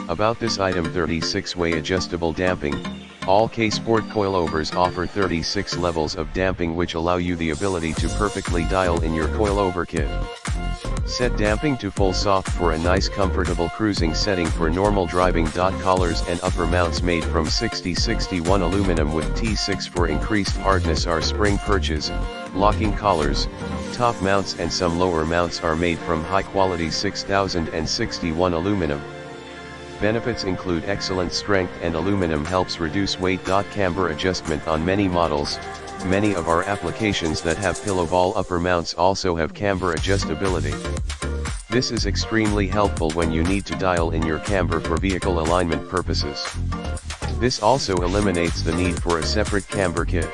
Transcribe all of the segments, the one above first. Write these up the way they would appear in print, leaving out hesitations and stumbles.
About this item: 36-way adjustable damping. All Ksport coilovers offer 36 levels of damping which allow you the ability to perfectly dial in your coilover kit. Set damping to full soft for a nice comfortable cruising setting for normal driving. Collars and upper mounts made from 6061 aluminum with T6 for increased hardness are spring perches, locking collars. Top mounts and some lower mounts are made from high quality 6061 aluminum. Benefits include excellent strength and aluminum helps reduce weight. Camber adjustment on many models. Many of our applications that have pillow ball upper mounts also have camber adjustability. This is extremely helpful when you need to dial in your camber for vehicle alignment purposes. This also eliminates the need for a separate camber kit.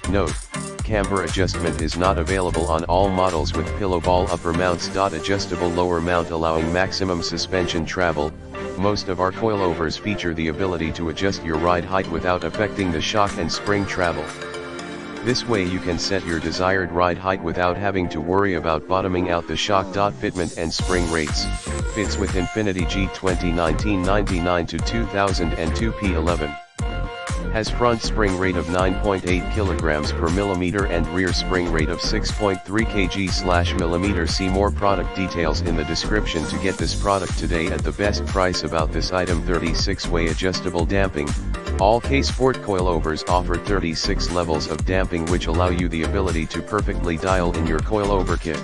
Note: camber adjustment is not available on all models with pillow ball upper mounts. Adjustable lower mount allowing maximum suspension travel. Most of our coilovers feature the ability to adjust your ride height without affecting the shock and spring travel. This way you can set your desired ride height without having to worry about bottoming out the shock. Fitment and spring rates. Fits with Infiniti G20 1999 to 2002 P11. Has front spring rate of 9.8 kg per millimeter and rear spring rate of 6.3 kg/mm. See more product details in the description to get this product today at the best price. About this item: 36-way adjustable damping. All Ksport coilovers offer 36 levels of damping which allow you the ability to perfectly dial in your coilover kit.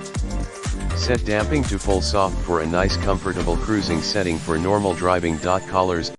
Set damping to full soft for a nice comfortable cruising setting for normal driving. Collars